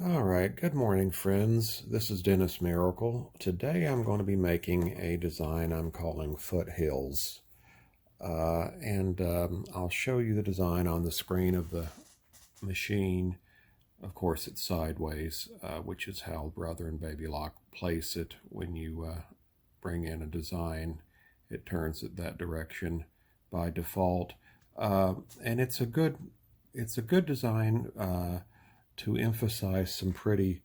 All right, good morning, friends. This is Dennis Miracle. Today I'm going to be making a design I'm calling Foothills. I'll show you the design on the screen of the machine. Of course, it's sideways, which is how Brother and Baby Lock place it when you bring in a design. It turns it that direction by default. And it's a good design to emphasize some pretty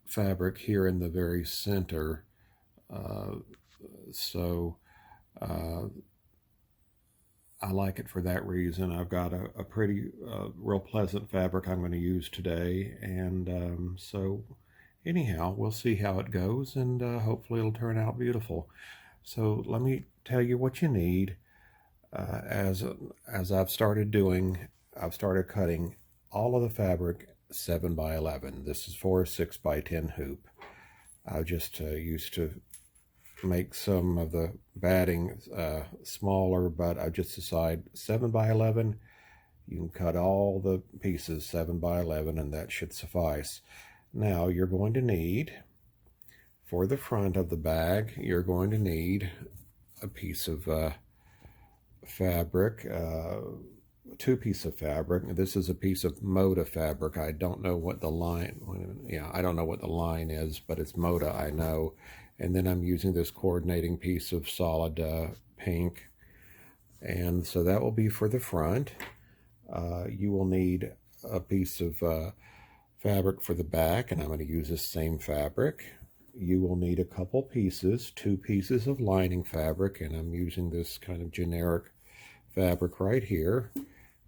fabric here in the very center. Uh, so I like it for that reason. I've got a pretty real pleasant fabric I'm going to use today. So anyhow, we'll see how it goes, and hopefully it'll turn out beautiful. So let me tell you what you need. As I've started doing, I've started cutting all of the fabric 7 by 11. This is for a 6 by 10 hoop. I just used to make some of the batting smaller, but I just decided 7 by 11. You can cut all the pieces 7 by 11, and that should suffice. Now you're going to need, for the front of the bag, you're going to need a piece of fabric, two pieces of fabric. This is a piece of Moda fabric. I don't know what the line, I don't know what the line is, but it's Moda, I know. And then I'm using this coordinating piece of solid pink. And so that will be for the front. You will need a piece of fabric for the back, and I'm going to use this same fabric. You will need a couple pieces, 2 pieces of lining fabric, and I'm using this kind of generic fabric right here.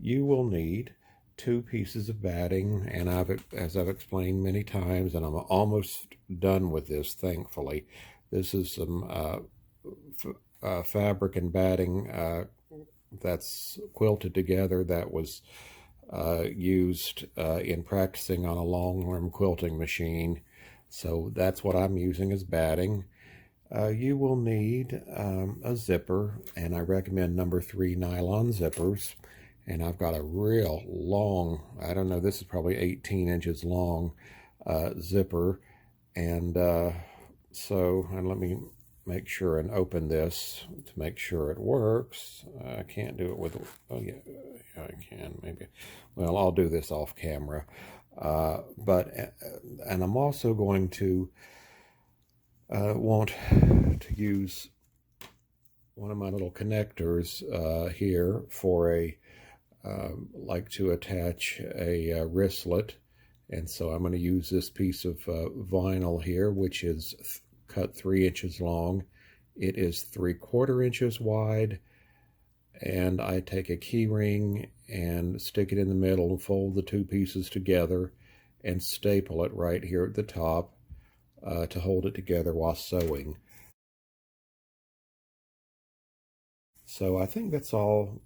You will need 2 pieces of batting, and as I've explained many times, and I'm almost done with this, thankfully. This is some fabric and batting that's quilted together that was used in practicing on a long-arm quilting machine. So that's what I'm using as batting. You will need a zipper, and I recommend number 3 nylon zippers. And I've got a real long, I don't know, this is probably 18 inches long zipper. And let me make sure and open this to make sure it works. I can't do it with, oh yeah, I can maybe. Well, I'll do this off camera. And I'm also going to want to use one of my little connectors here for like to attach a wristlet. And so I'm going to use this piece of vinyl here, which is cut 3 inches long. It is 3/4 inches wide, and I take a key ring and stick it in the middle and fold the 2 pieces together and staple it right here at the top to hold it together while sewing. So I think that's all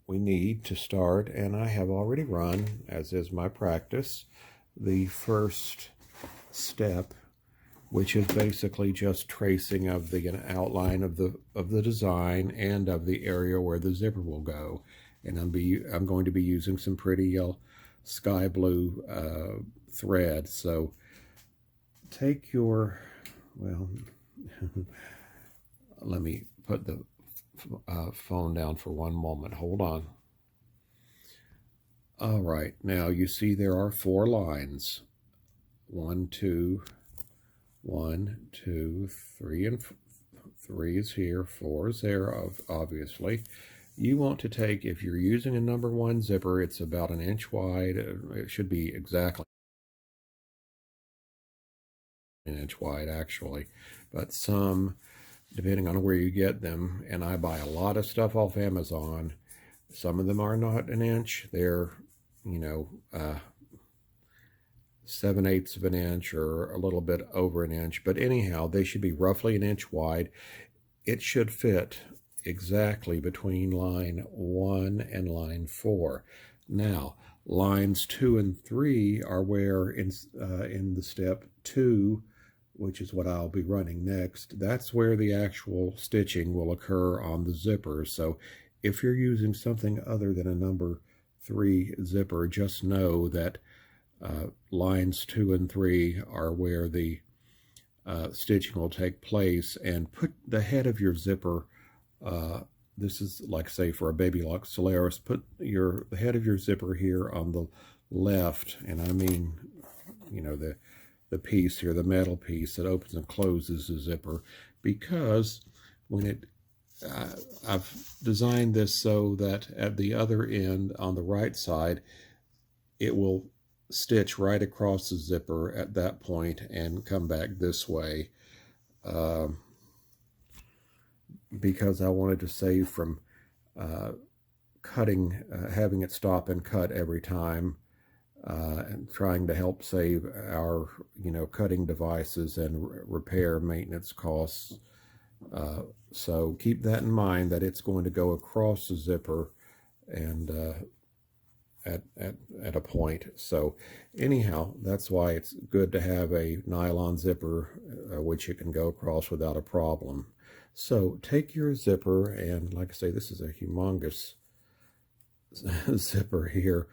we need to start, and I have already run, as is my practice, the first step, which is basically just tracing of the outline of the design and of the area where the zipper will go. And I'm going to be using some pretty sky blue thread. So take your, well, let me put the phone down for one moment. Hold on. All right, now you see there are 4 lines. 1, 2, 3, and 3 is here, 4 is there, obviously. You want to take, if you're using a number 1 zipper, it's about 1 inch wide. It should be exactly 1 inch wide, actually. But some, depending on where you get them, and I buy a lot of stuff off Amazon. Some of them are not 1 inch. They're, 7/8 of an inch or a little bit over 1 inch. But anyhow, they should be roughly 1 inch wide. It should fit exactly between line 1 and line 4. Now, lines 2 and 3 are where in the step 2, which is what I'll be running next, that's where the actual stitching will occur on the zipper. So if you're using something other than a number 3 zipper, just know that lines 2 and 3 are where the stitching will take place, and put the head of your zipper, this is like, say, for a baby lock Solaris, put the head of your zipper here on the left, and I mean, you know, the piece here, the metal piece that opens and closes the zipper, because when it, I've designed this so that at the other end on the right side, it will stitch right across the zipper at that point and come back this way, because I wanted to save from cutting, having it stop and cut every time, and trying to help save our, you know, cutting devices and repair maintenance costs. So keep that in mind, that it's going to go across the zipper and at a point. So anyhow, that's why it's good to have a nylon zipper, which you can go across without a problem. So take your zipper, and like I say, this is a humongous zipper here,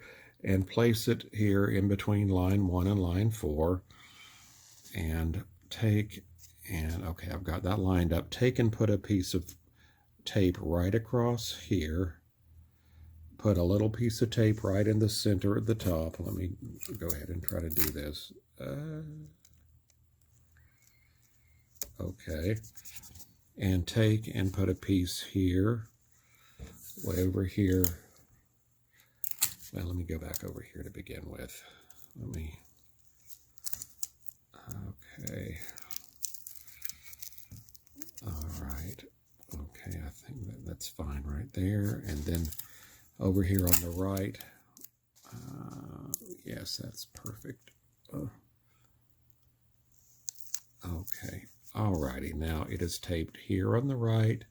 and place it here in between line 1 and line 4, and okay, I've got that lined up. Take and put a piece of tape right across here. Put a little piece of tape right in the center at the top. Let me go ahead and try to do this. Okay. And take and put a piece here, way over here. Well, let me go back over here to begin with. Okay. All right. Okay, I think that's fine right there. And then over here on the right, yes, that's perfect. Okay, alrighty, now it is taped here on the right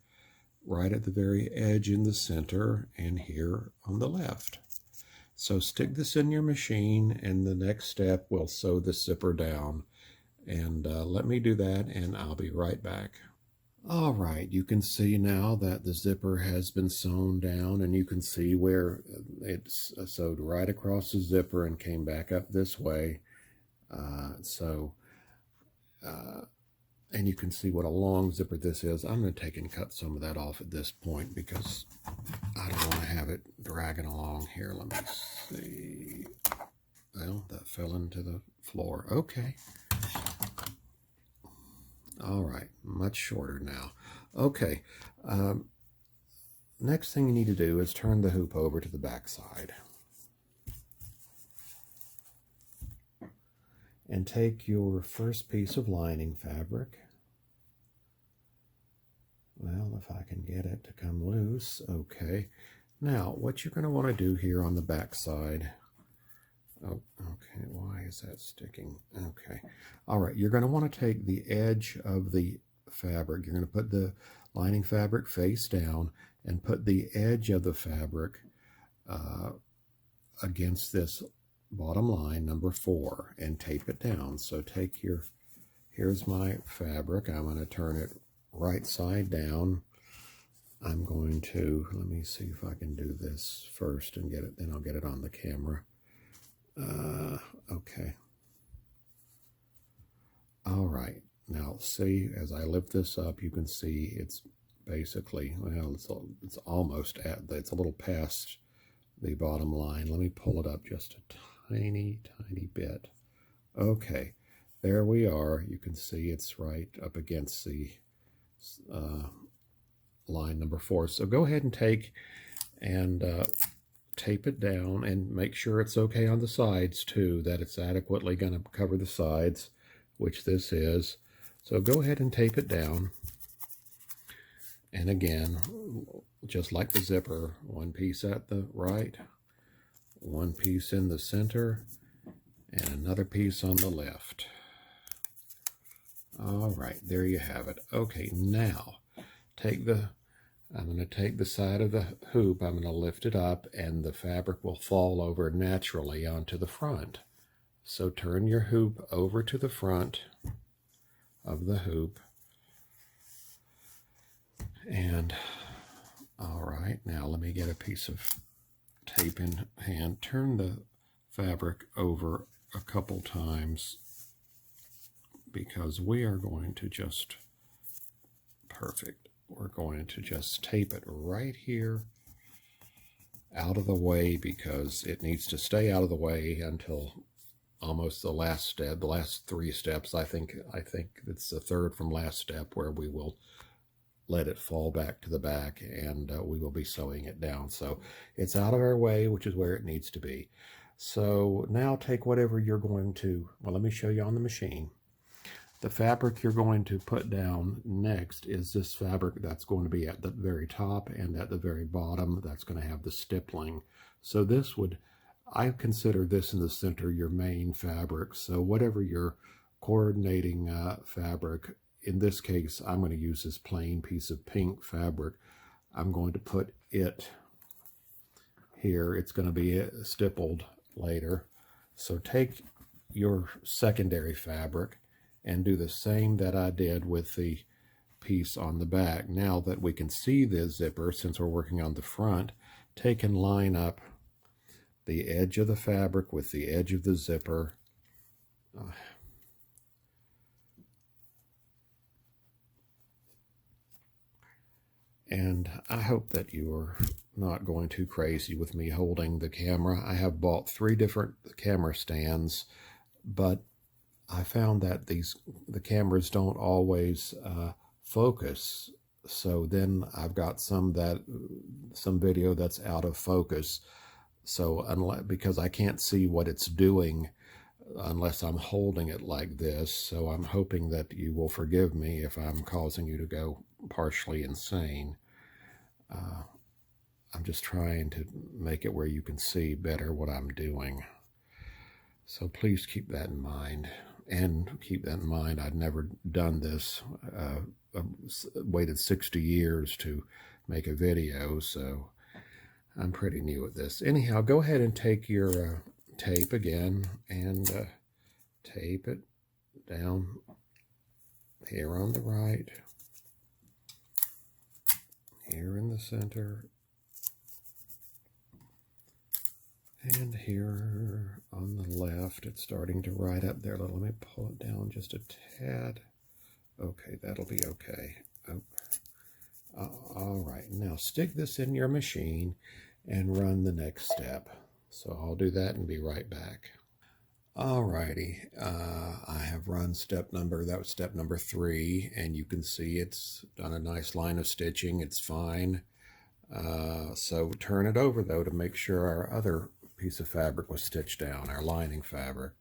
at the very edge in the center, and here on the left. So stick this in your machine, and the next step will sew the zipper down. And let me do that, and I'll be right back. All right, you can see now that the zipper has been sewn down, and you can see where it's sewed right across the zipper and came back up this way. And you can see what a long zipper this is. I'm going to take and cut some of that off at this point, because I don't want to have it dragging along here. Let me see. Well, that fell into the floor. Okay. All right, much shorter now. Okay, next thing you need to do is turn the hoop over to the back side. And take your first piece of lining fabric. Well, if I can get it to come loose. Okay, now what you're going to want to do here on the back side. Oh, okay, why is that sticking? Okay, all right, you're going to want to take the edge of the fabric. You're going to put the lining fabric face down and put the edge of the fabric against this bottom line, number 4, and tape it down. So take here's my fabric. I'm going to turn it right side down. I'm going to, let me see if I can do this first and get it, then I'll get it on the camera. Okay. All right. Now see, as I lift this up, you can see it's basically, well, it's almost it's a little past the bottom line. Let me pull it up just a tiny bit. Okay. There we are. You can see it's right up against the line number 4. So go ahead and take and tape it down, and make sure it's okay on the sides too, that it's adequately going to cover the sides, which this is. So go ahead and tape it down. And again, just like the zipper, one piece at the right, one piece in the center, and another piece on the left. All right, there you have it. Okay, now I'm going to take the side of the hoop, I'm going to lift it up, and the fabric will fall over naturally onto the front. So turn your hoop over to the front of the hoop. And all right, now let me get a piece of tape in hand. Turn the fabric over a couple times because we are going to just, perfect. We're going to just tape it right here out of the way because it needs to stay out of the way until almost the last step, the last 3 steps. I think it's the third from last step where we will let it fall back to the back and we will be sewing it down. So it's out of our way, which is where it needs to be. So now take whatever you're going to, well, let me show you on the machine. The fabric you're going to put down next is this fabric that's going to be at the very top and at the very bottom. That's going to have the stippling. So this would, I consider this in the center your main fabric. So whatever your coordinating fabric, in this case, I'm going to use this plain piece of pink fabric. I'm going to put it here. It's going to be stippled later. So take your secondary fabric and do the same that I did with the piece on the back. Now that we can see the zipper, since we're working on the front, take and line up the edge of the fabric with the edge of the zipper. And I hope that you are not going too crazy with me holding the camera. I have bought 3 different camera stands, but I found that the cameras don't always focus. So then I've got some video that's out of focus. So because I can't see what it's doing unless I'm holding it like this. So I'm hoping that you will forgive me if I'm causing you to go partially insane. I'm just trying to make it where you can see better what I'm doing. So please keep that in mind. And keep that in mind, I'd never done this. Waited 60 years to make a video, so I'm pretty new at this. Anyhow, go ahead and take your tape again and tape it down here on the right, here in the center, and here on the left. It's starting to ride up there a little. Let me pull it down just a tad. Okay, that'll be okay. Oh. All right, now stick this in your machine and run the next step. So I'll do that and be right back. Alrighty, I have run that was step number 3, and you can see it's done a nice line of stitching. It's fine. So turn it over though to make sure our other piece of fabric was stitched down, our lining fabric.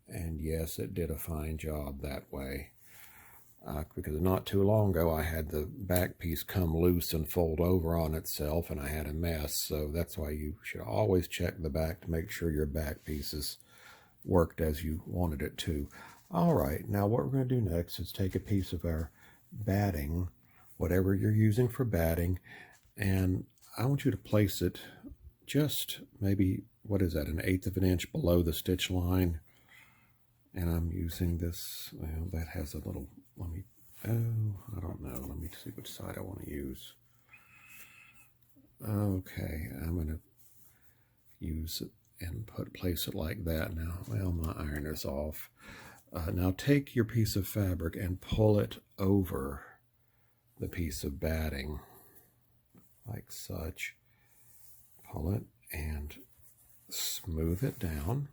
And yes, it did a fine job that way. Because not too long ago I had the back piece come loose and fold over on itself, and I had a mess. So that's why you should always check the back to make sure your back pieces worked as you wanted it to. All right, now what we're going to do next is take a piece of our batting, whatever you're using for batting, and I want you to place it just maybe, what is that, 1/8 of an inch below the stitch line. And I'm using this, well, that has a little, I don't know, let me see which side I want to use. Okay, I'm going to use it and place it like that now. Well, my iron is off. Now take your piece of fabric and pull it over the piece of batting, like such. Pull it and smooth it down.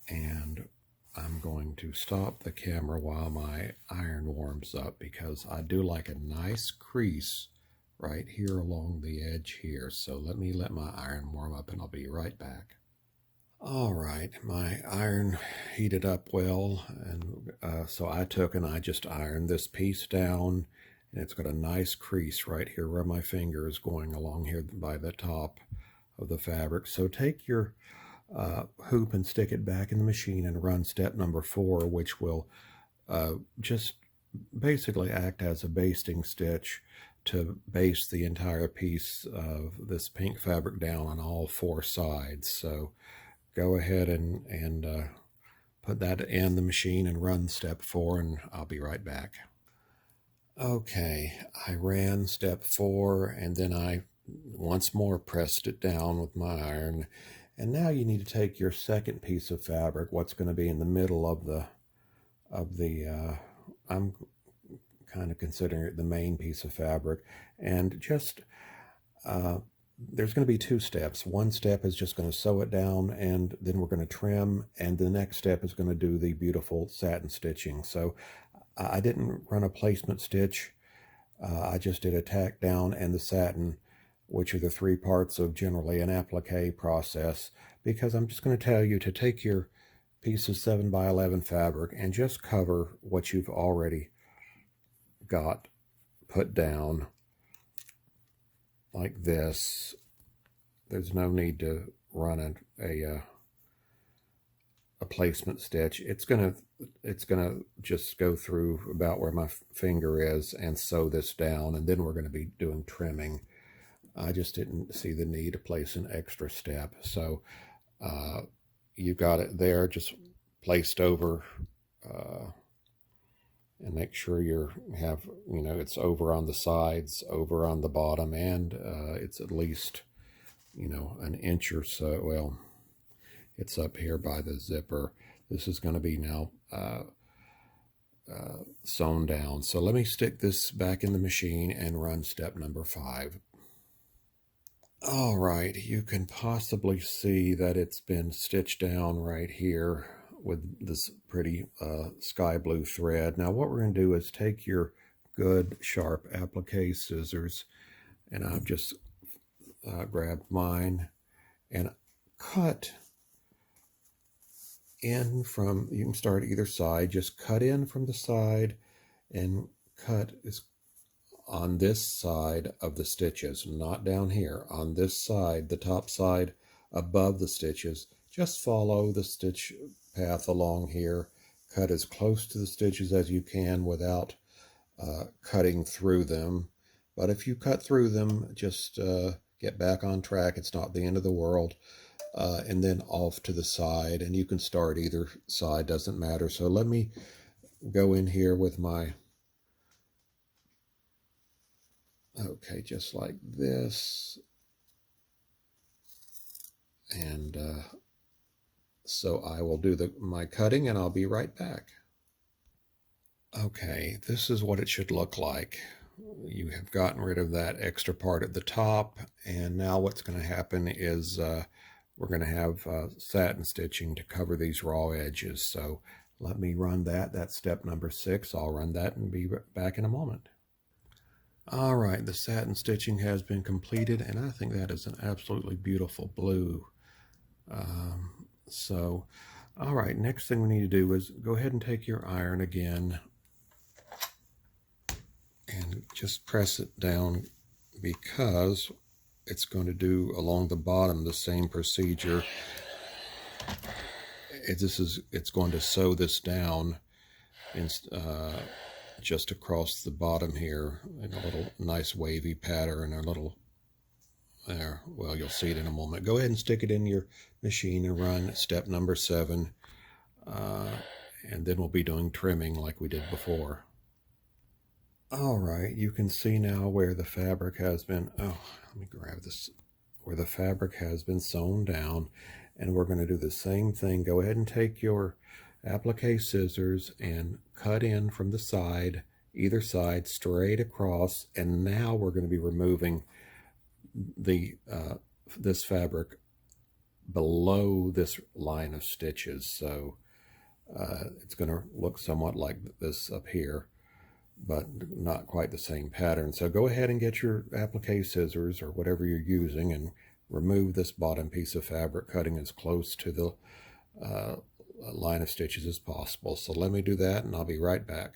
And I'm going to stop the camera while my iron warms up, because I do like a nice crease right here along the edge here. So let me let my iron warm up and I'll be right back. All right, my iron heated up well, and so I took and I just ironed this piece down, and it's got a nice crease right here where my finger is going along here by the top of the fabric. So take your hoop and stick it back in the machine and run step number 4, which will just basically act as a basting stitch to base the entire piece of this pink fabric down on all 4 sides. So go ahead and put that in the machine and run step 4, and I'll be right back. Okay, I ran step 4, and then I once more pressed it down with my iron, And now you need to take your second piece of fabric, what's going to be in the middle of the I'm kind of considering it the main piece of fabric, and just there's going to be two steps. One step is just going to sew it down, and then we're going to trim, and the next step is going to do the beautiful satin stitching. So I didn't run a placement stitch. I just did a tack down and the satin, which are the three parts of generally an applique process, because I'm just going to tell you to take your piece of 7 by 11 fabric and just cover what you've already got put down like this. There's no need to run a placement stitch. It's gonna just go through about where my finger is and sew this down, and then we're going to be doing trimming. I just didn't see the need to place an extra step. So you got it there, just placed over, and make sure it's over on the sides, over on the bottom, and it's at least, an inch or so. Well, it's up here by the zipper. This is going to be now sewn down. So let me stick this back in the machine and run step number 5. All right, you can possibly see that it's been stitched down right here with this pretty sky blue thread. Now what we're going to do is take your good sharp applique scissors, and I've just grabbed mine and cut in from, you can start either side, just cut in from the side and cut on this side of the stitches, not down here, on this side, the top side above the stitches. Just follow the stitch path along here, cut as close to the stitches as you can without cutting through them. But if you cut through them, just get back on track. It's not the end of the world. And then off to the side, and you can start either side, doesn't matter. So let me go in here with my, okay, just like this, and so I will do my cutting, and I'll be right back. Okay, this is what it should look like. You have gotten rid of that extra part at the top, and now what's going to happen is we're going to have satin stitching to cover these raw edges. So let me run that. That's step number 6. I'll run that and be back in a moment. All right, the satin stitching has been completed, and I think that is an absolutely beautiful blue. All right, next thing we need to do is go ahead and take your iron again and just press it down, because it's going to do along the bottom the same procedure. It's going to sew this down just across the bottom here in a little nice wavy pattern, a little there. Well, you'll see it in a moment. Go ahead and stick it in your machine and run step number 7, and then we'll be doing trimming like we did before. All right, you can see now where the fabric has been, let me grab this, where the fabric has been sewn down, and we're going to do the same thing. Go ahead and take your applique scissors and cut in from the side, either side, straight across, and now we're going to be removing the this fabric below this line of stitches. So it's going to look somewhat like this up here, but not quite the same pattern. So go ahead and get your applique scissors or whatever you're using and remove this bottom piece of fabric, cutting as close to the line of stitches as possible. So let me do that, and I'll be right back.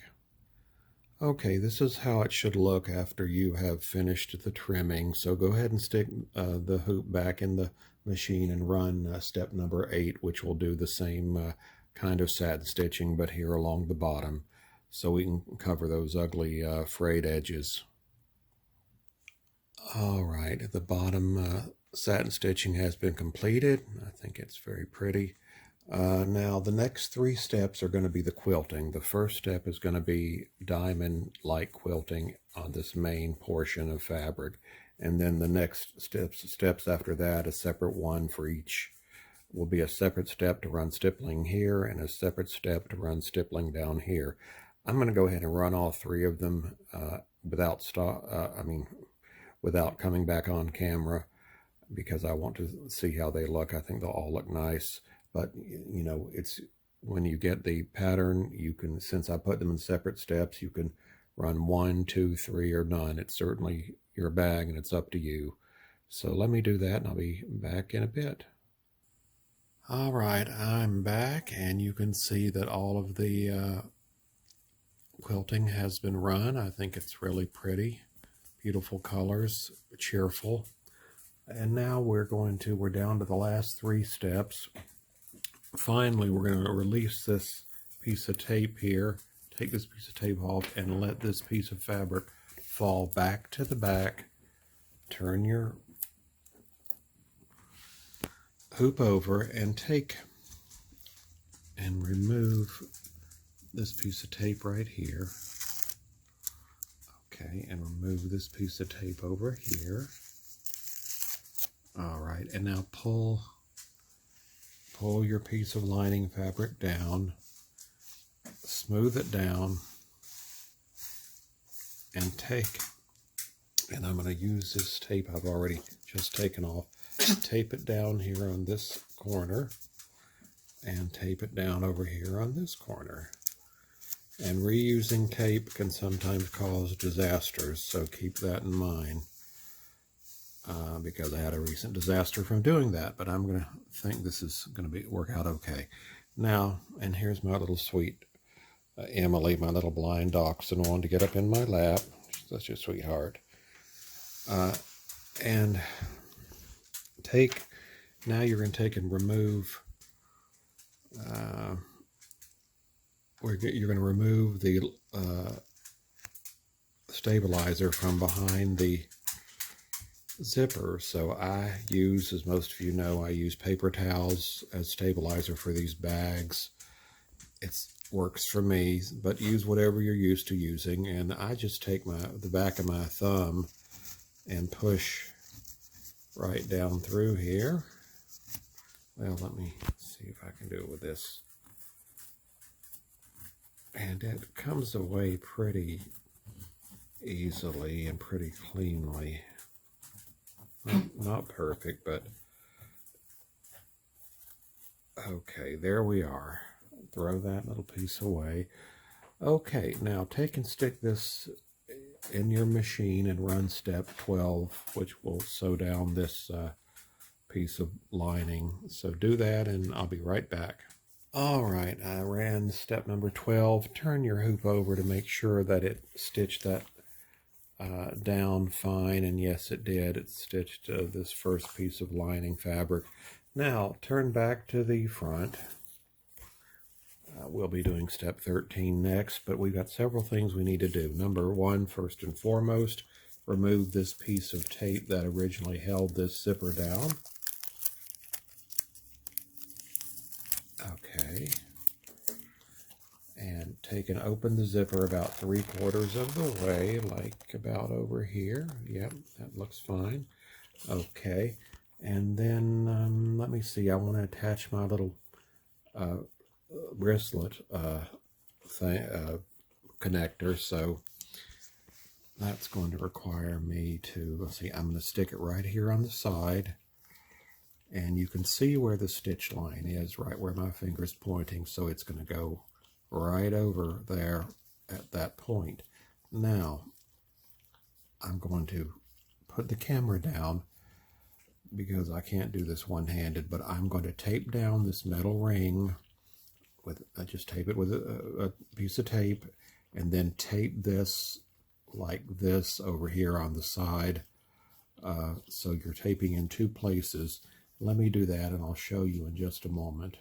Okay, this is how it should look after you have finished the trimming. So go ahead and stick the hoop back in the machine and run step number 8, which will do the same kind of satin stitching, but here along the bottom, so we can cover those ugly frayed edges. All right, the bottom satin stitching has been completed. I think it's very pretty. Now the next 3 steps are going to be the quilting. The first step is going to be diamond-like quilting on this main portion of fabric, and then the next steps after that, a separate one for each will be a separate step to run stippling here and a separate step to run stippling down here. I'm going to go ahead and run all three of them without coming back on camera, because I want to see how they look. I think they'll all look nice, but you know, it's when you get the pattern, you can, since I put them in separate steps, you can run 1, 2, 3, or none. It's certainly your bag and it's up to you. So let me do that and I'll be back in a bit. All right, I'm back, and you can see that all of the quilting has been run. I think it's really pretty, beautiful colors, cheerful. And now we're down to the last 3 steps. Finally, we're going to release this piece of tape here, take this piece of tape off, and let this piece of fabric fall back to the back. Turn your hoop over and take and remove this piece of tape right here. Okay, and remove this piece of tape over here. All right, and now pull your piece of lining fabric down, smooth it down, and I'm going to use this tape I've already just taken off. Tape it down here on this corner, and tape it down over here on this corner. And reusing tape can sometimes cause disasters, so keep that in mind. Because I had a recent disaster from doing that, but I'm going to think this is going to work out okay. Now, and here's my little sweet Emily, my little blind dachshund, wanted to get up in my lap. She's such a sweetheart. And now you're going to take and remove, you're going to remove the stabilizer from behind the zipper. So I use, as most of you know, I use paper towels as stabilizer for these bags. It works for me, but use whatever you're used to using. And I just take the back of my thumb and push right down through here. Well, let me see if I can do it with this. And it comes away pretty easily and pretty cleanly. Not perfect, but okay, there we are. Throw that little piece away. Okay, now take and stick this in your machine and run step 12, which will sew down this piece of lining. So do that and I'll be right back. All right, I ran step number 12. Turn your hoop over to make sure that it stitched that down fine, and yes, it did. It stitched this first piece of lining fabric. Now turn back to the front. We'll be doing step 13 next, but we've got several things we need to do. Number 1, first and foremost, remove this piece of tape that originally held this zipper down. Okay. And take and open the zipper about 3/4 of the way, like about over here. Yep, that looks fine. Okay, and then let me see. I want to attach my little wristlet connector, so that's going to require me to, let's see, I'm going to stick it right here on the side, and you can see where the stitch line is, right where my finger's pointing, so it's going to go right over there at that point. Now, I'm going to put the camera down because I can't do this one-handed, but I'm going to tape down this metal ring with, just tape it with a piece of tape, and then tape this like this over here on the side. So you're taping in 2 places. Let me do that and I'll show you in just a moment.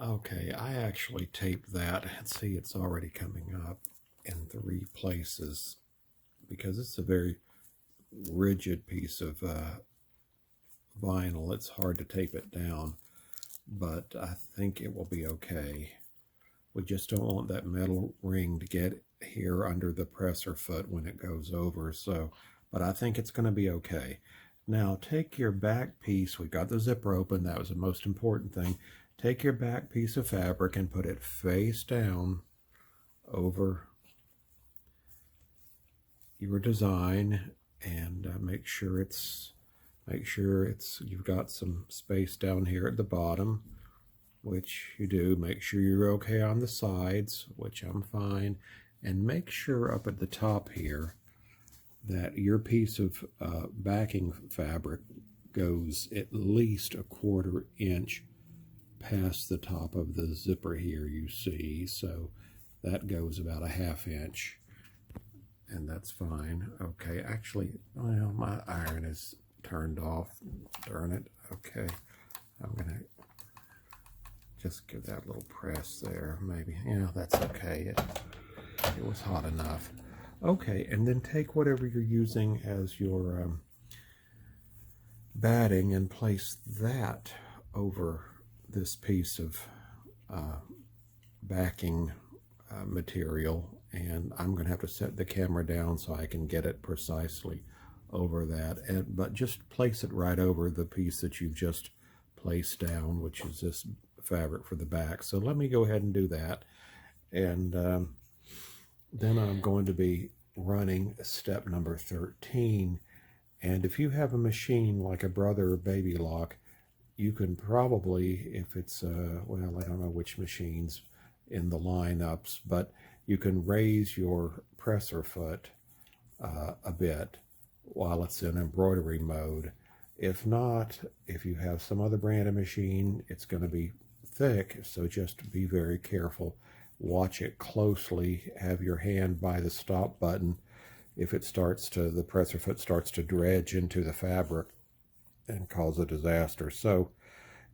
Okay, I actually taped that, and see, it's already coming up in 3 places because it's a very rigid piece of vinyl. It's hard to tape it down, but I think it will be okay. We just don't want that metal ring to get here under the presser foot when it goes over, so, but I think it's going to be okay. Now take your back piece, we got the zipper open, that was the most important thing. Take your back piece of fabric and put it face down over your design, and make sure you've got some space down here at the bottom, which you do. Make sure you're okay on the sides, which I'm fine, and make sure up at the top here that your piece of backing fabric goes at least a 1/4 inch past the top of the zipper here, you see. So that goes about a 1/2 inch, and that's fine. Okay, actually, well, my iron is turned off. Darn it. Okay, I'm gonna just give that a little press there, maybe. Yeah, that's okay. It was hot enough. Okay, and then take whatever you're using as your batting and place that over this piece of backing material, and I'm going to have to set the camera down so I can get it precisely over that, but just place it right over the piece that you've just placed down, which is this fabric for the back. So let me go ahead and do that, and then I'm going to be running step number 13. And if you have a machine like a Brother or Baby Lock, you can probably, if it's well, I don't know which machines in the lineups, but you can raise your presser foot a bit while it's in embroidery mode. If not, if you have some other brand of machine, it's going to be thick, so just be very careful. Watch it closely. Have your hand by the stop button. If it starts to, the presser foot starts to dredge into the fabric and cause a disaster. So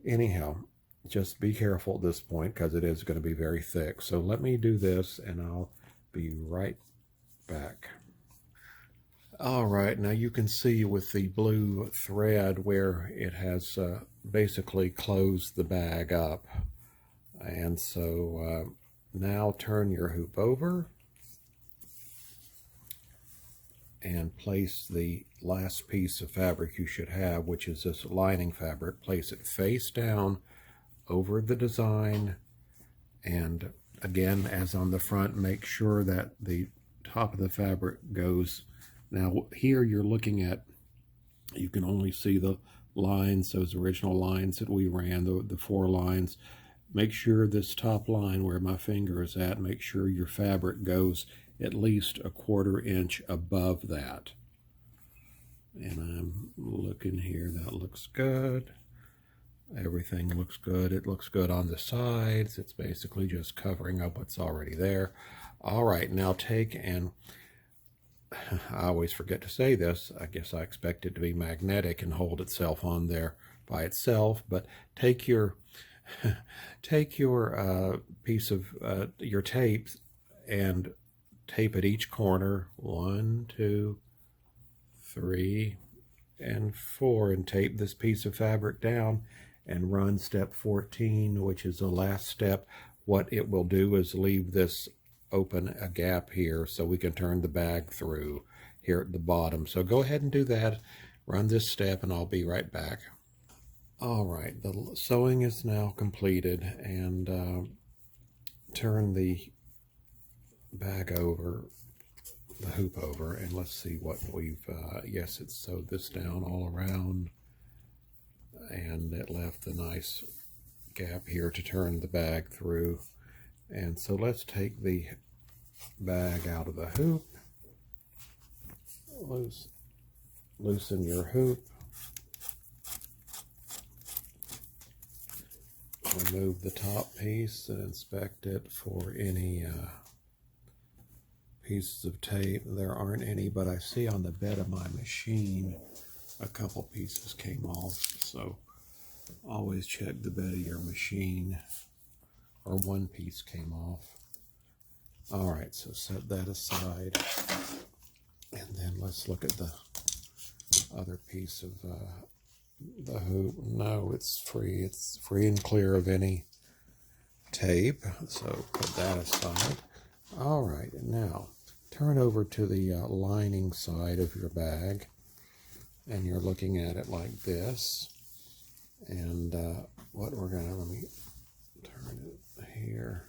anyhow, just be careful at this point because it is going to be very thick. So let me do this and I'll be right back. All right, now you can see with the blue thread where it has basically closed the bag up. And so now turn your hoop over and place the last piece of fabric you should have, which is this lining fabric. Place it face down over the design, and again, as on the front, make sure that the top of the fabric goes. Now here you're looking at, you can only see the lines, those original lines that we ran, the 4 lines. Make sure this top line where my finger is at, make sure your fabric goes at least a 1/4 inch above that. And I'm looking here, that looks good. Everything looks good. It looks good on the sides. It's basically just covering up what's already there. All right, now take, and I always forget to say this, I guess I expect it to be magnetic and hold itself on there by itself, but take your piece of your tape and tape at each corner, 1, 2, 3, and 4, and tape this piece of fabric down and run step 14, which is the last step. What it will do is leave this open, a gap here, so we can turn the bag through here at the bottom. So go ahead and do that, run this step, and I'll be right back. All right, the sewing is now completed, and turn the bag over, the hoop over, and let's see what we've, yes, it's sewed this down all around, and it left a nice gap here to turn the bag through. And so let's take the bag out of the hoop, loosen your hoop, remove the top piece and inspect it for any pieces of tape. There aren't any, but I see on the bed of my machine a couple pieces came off, so always check the bed of your machine, or one piece came off. All right, so set that aside, and then let's look at the other piece of the hoop. No, it's free and clear of any tape, so put that aside. All right, now turn over to the lining side of your bag, and you're looking at it like this. And what we're gonna, let me turn it here.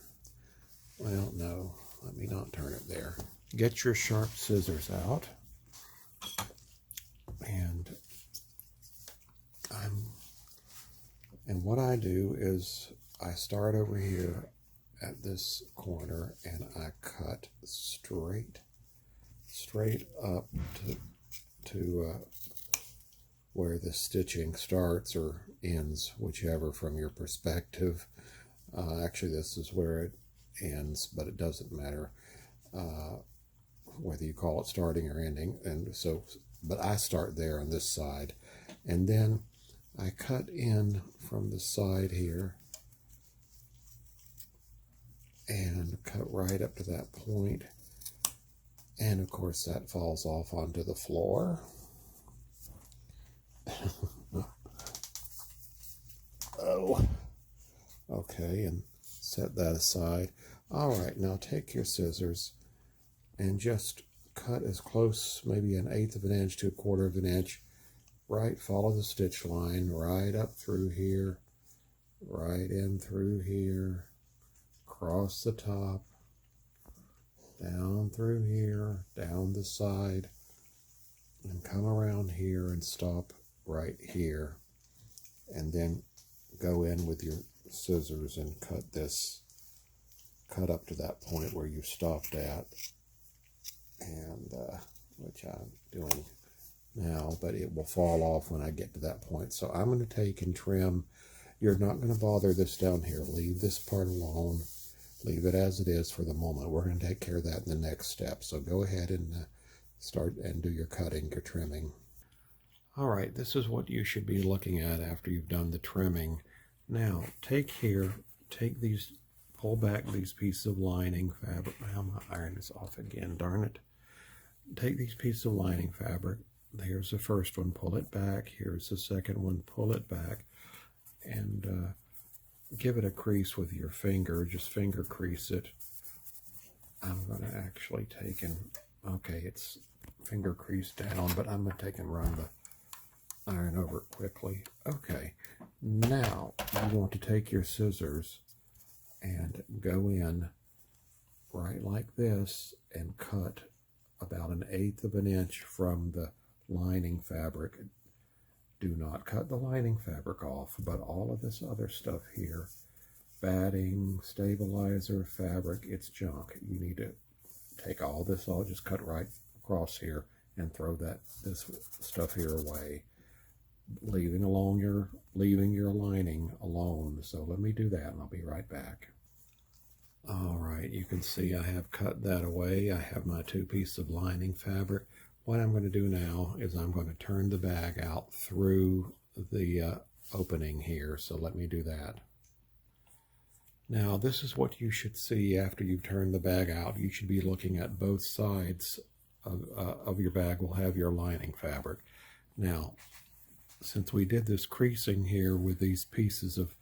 Well, no, let me not turn it there. Get your sharp scissors out, and what I do is I start over here at this corner and I cut straight up to where the stitching starts or ends, whichever from your perspective. Actually, this is where it ends, but it doesn't matter whether you call it starting or ending. And so, but I start there on this side, and then I cut in from the side here and cut right up to that point. And of course that falls off onto the floor. Oh, okay, and set that aside. All right, now take your scissors and just cut as close, maybe 1/8 of an inch to 1/4 of an inch. Right, follow the stitch line right up through here, right in through here, across the top, down through here, down the side, and come around here and stop right here. And then go in with your scissors and cut this, cut up to that point where you stopped at, and which I'm doing now, but it will fall off when I get to that point. So I'm going to take and trim. You're not going to bother this down here. Leave this part alone. Leave it as it is for the moment. We're going to take care of that in the next step. So go ahead and start and do your cutting, your trimming. All right, this is what you should be looking at after you've done the trimming. Now, take these, pull back these pieces of lining fabric. Now my iron is off again, darn it. Take these pieces of lining fabric. Here's the first one, pull it back. Here's the second one, pull it back. And give it a crease with your finger, just finger crease it. I'm going to actually take and, okay, it's finger crease down, but I'm going to take and run the iron over it quickly. Okay, now you want to take your scissors and go in right like this and cut about 1/8 of an inch from the lining fabric. Do not cut the lining fabric off, but all of this other stuff here, batting, stabilizer, fabric, it's junk. You need to take all this, I'll just cut right across here and throw this stuff here away, leaving your lining alone. So let me do that and I'll be right back. All right, you can see I have cut that away. I have my 2 pieces of lining fabric. What I'm going to do now is I'm going to turn the bag out through the opening here. So let me do that. Now this is what you should see after you've turned the bag out. You should be looking at both sides of your bag will have your lining fabric. Now, since we did this creasing here with these pieces of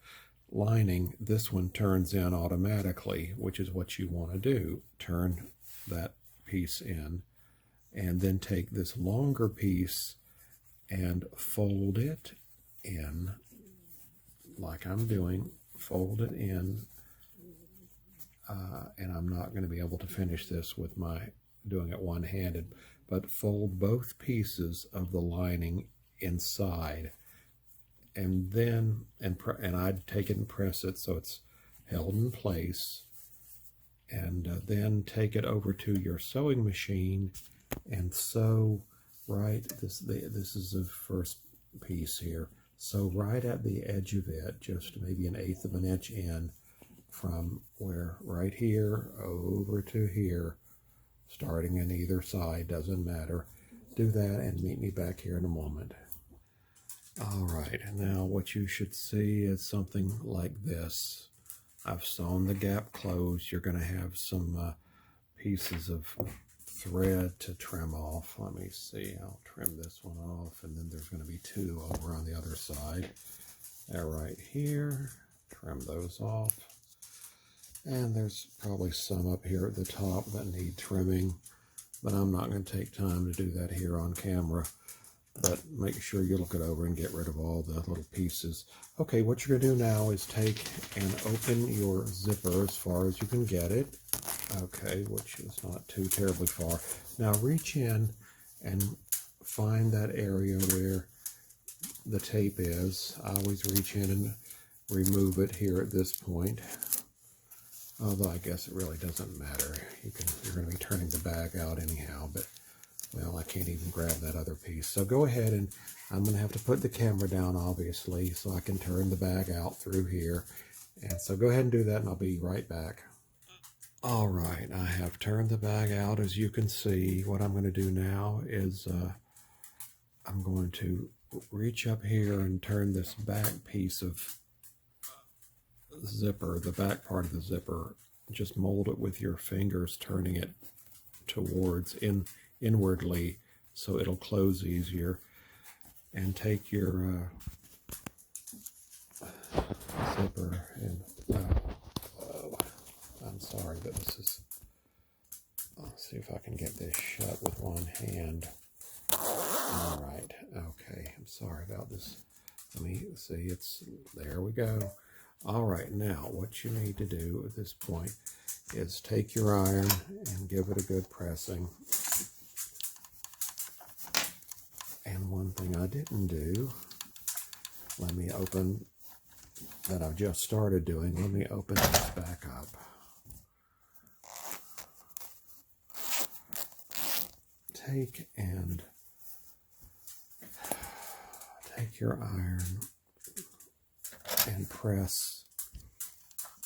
lining, this one turns in automatically, which is what you want to do. Turn that piece in, and then take this longer piece and fold it in like I'm doing. Fold it in, and I'm not going to be able to finish this with my doing it one-handed, but fold both pieces of the lining inside, and then and I'd take it and press it so it's held in place, and then take it over to your sewing machine and sew right, this is the first piece here, so right at the edge of it, just maybe 1/8 of an inch in from where, right here over to here, starting on either side, doesn't matter. Do that and meet me back here in a moment. All right, and now what you should see is something like this. I've sewn the gap closed. You're going to have some pieces of thread to trim off. Let me see, I'll trim this one off, and then there's going to be 2 over on the other side. They're right here. Trim those off. And there's probably some up here at the top that need trimming, but I'm not going to take time to do that here on camera. but make sure you look it over and get rid of all the little pieces. Okay, what you're going to do now is take and open your zipper as far as you can get it. Okay, which is not too terribly far. Now reach in and find that area where the tape is. I always reach in and remove it here at this point. Although I guess it really doesn't matter. You're going to be turning the bag out anyhow, but well, I can't even grab that other piece. So go ahead, and I'm going to have to put the camera down, obviously, so I can turn the bag out through here. And so go ahead and do that, and I'll be right back. All right, I have turned the bag out. As you can see, what I'm going to do now is I'm going to reach up here and turn this back piece of zipper, the back part of the zipper, just mold it with your fingers, turning it towards inwardly so it'll close easier. And take your zipper and I'm sorry, but this is, let's see if I can get this shut with one hand. All right, okay, I'm sorry about this. Let me see, there we go. All right, now what you need to do at this point is take your iron and give it a good pressing. And one thing I didn't do, let me open, that I've just started doing, let me open this back up. Take your iron and press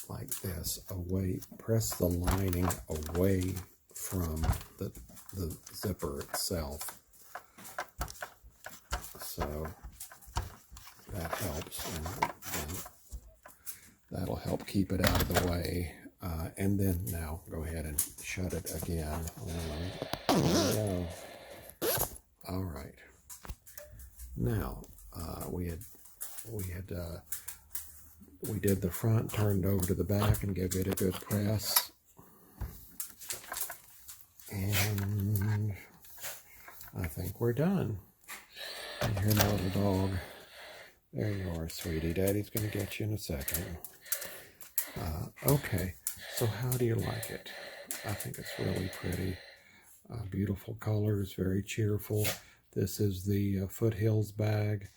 like this away, press the lining away from the zipper itself. So that helps, and that'll help keep it out of the way. And then now go ahead and shut it again. All right. Now we did the front, turned over to the back, and gave it a good press. And I think we're done. You hear my little dog? There you are, sweetie. Daddy's going to get you in a second. Okay, so how do you like it? I think it's really pretty. Beautiful colors, very cheerful. This is the Foothills bag.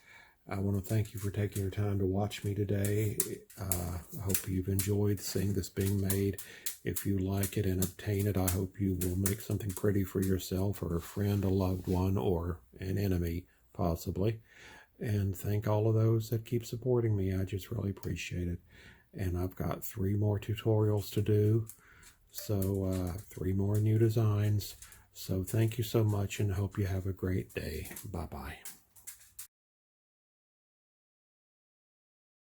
I want to thank you for taking your time to watch me today. I hope you've enjoyed seeing this being made. If you like it and obtain it, I hope you will make something pretty for yourself or a friend, a loved one, or an enemy, possibly. And thank all of those that keep supporting me. I just really appreciate it. And I've got 3 more tutorials to do. So 3 more new designs. So thank you so much, and hope you have a great day. Bye-bye.